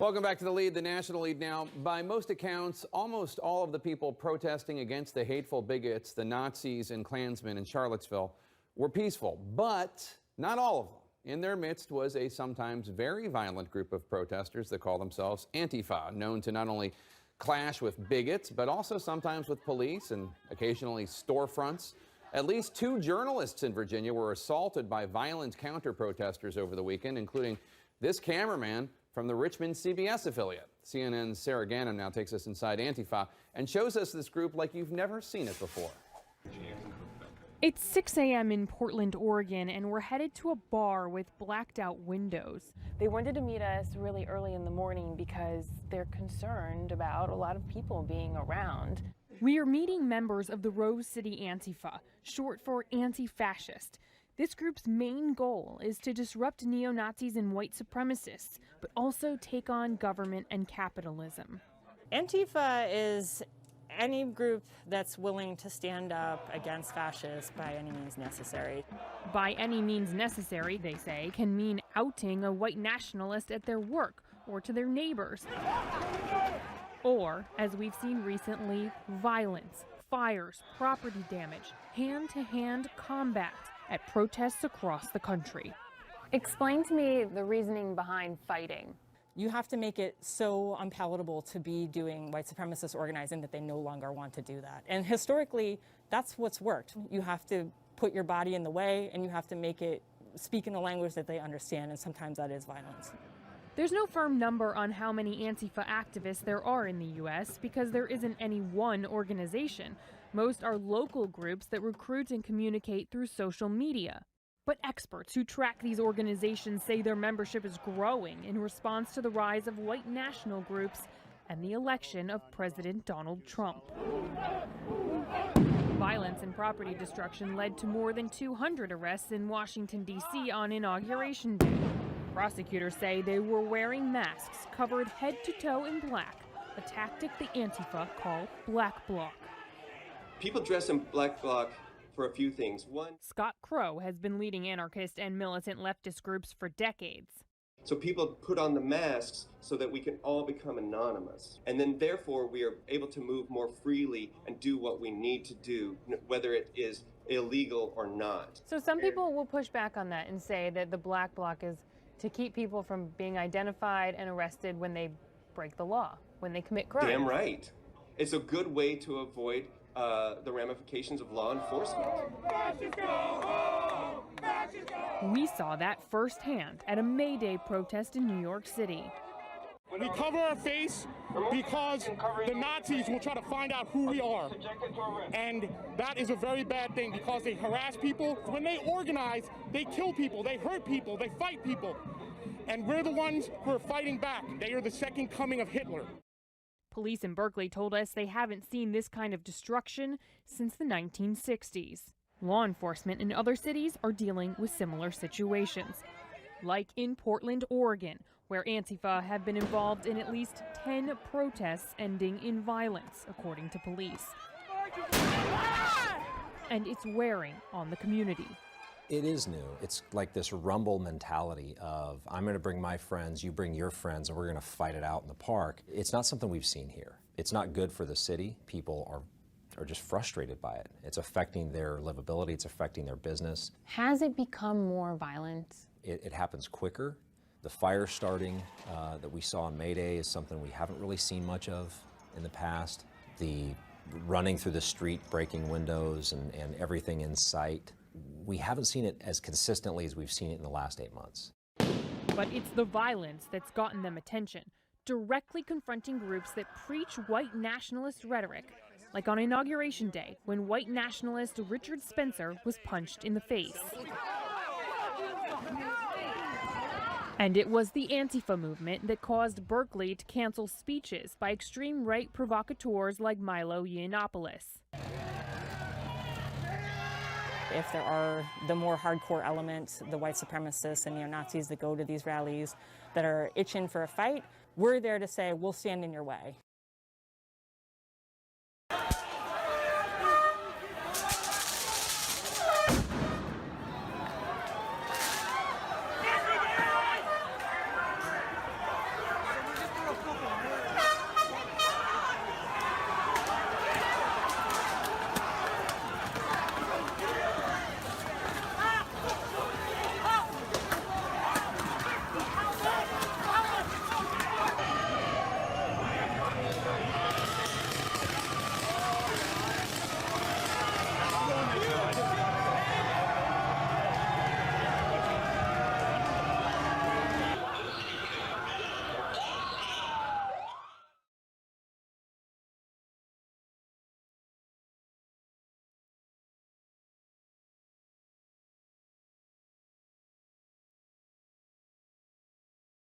Welcome back to The Lead, the national lead now. By most accounts, almost all of the people protesting against the hateful bigots, the Nazis and Klansmen in Charlottesville, were peaceful, but not all of them. In their midst was a sometimes very violent group of protesters that call themselves Antifa, known to not only clash with bigots, but also sometimes with police and occasionally storefronts. At least 2 journalists in Virginia were assaulted by violent counter-protesters over the weekend, including this cameraman from the Richmond CBS affiliate. CNN's Sarah Gannon now takes us inside Antifa and shows us this group like you've never seen it before. It's 6 a.m. in Portland, Oregon, and we're headed to a bar with blacked out windows. They wanted to meet us really early in the morning because they're concerned about a lot of people being around. We are meeting members of the Rose City Antifa, short for anti-fascist. This group's main goal is to disrupt neo-Nazis and white supremacists, but also take on government and capitalism. Antifa is any group that's willing to stand up against fascists by any means necessary. By any means necessary, they say, can mean outing a white nationalist at their work or to their neighbors. Or, as we've seen recently, violence, fires, property damage, hand-to-hand combat at protests across the country. Explain to me the reasoning behind fighting. You have to make it so unpalatable to be doing white supremacist organizing that they no longer want to do that. And historically, that's what's worked. You have to put your body in the way, and you have to make it speak in a language that they understand, and sometimes that is violence. There's no firm number on how many Antifa activists there are in the U.S. because there isn't any one organization. Most are local groups that recruit and communicate through social media. But experts who track these organizations say their membership is growing in response to the rise of white national groups and the election of President Donald Trump. Violence and property destruction led to more than 200 arrests in Washington, D.C. on Inauguration Day. Prosecutors say they were wearing masks covered head to toe in black, a tactic the Antifa call black bloc. People dress in black bloc for a few things. One, Scott Crow has been leading anarchist and militant leftist groups for decades. so people put on the masks so that we can all become anonymous. And then therefore we are able to move more freely and do what we need to do, whether it is illegal or not. So some people will push back on that and say that the black bloc is to keep people from being identified and arrested when they break the law, when they commit crimes. Damn right. It's a good way to avoid the ramifications of law enforcement. We saw that firsthand at a May Day protest in New York City. We cover our face because the Nazis will try to find out who we are. And that is a very bad thing because they harass people. When they organize, they kill people, they hurt people, they fight people. And we're the ones who are fighting back. They are the second coming of Hitler. Police in Berkeley told us they haven't seen this kind of destruction since the 1960s. Law enforcement in other cities are dealing with similar situations, like in Portland, Oregon, where Antifa have been involved in at least 10 protests ending in violence, according to police. And it's wearing on the community. It is new. It's like this rumble mentality of, I'm going to bring my friends, you bring your friends, and we're going to fight it out in the park. It's not something we've seen here. It's not good for the city. People are just frustrated by it. It's affecting their livability. It's affecting their business. Has it become more violent? It happens quicker. The fire starting that we saw on May Day is something we haven't really seen much of in the past. The running through the street, breaking windows and everything in sight. We haven't seen it as consistently as we've seen it in the last 8 months. But it's the violence that's gotten them attention, directly confronting groups that preach white nationalist rhetoric, like on Inauguration Day, when white nationalist Richard Spencer was punched in the face. And it was the Antifa movement that caused Berkeley to cancel speeches by extreme right provocateurs like Milo Yiannopoulos. If there are the more hardcore elements, the white supremacists and neo-Nazis that go to these rallies that are itching for a fight, we're there to say, we'll stand in your way.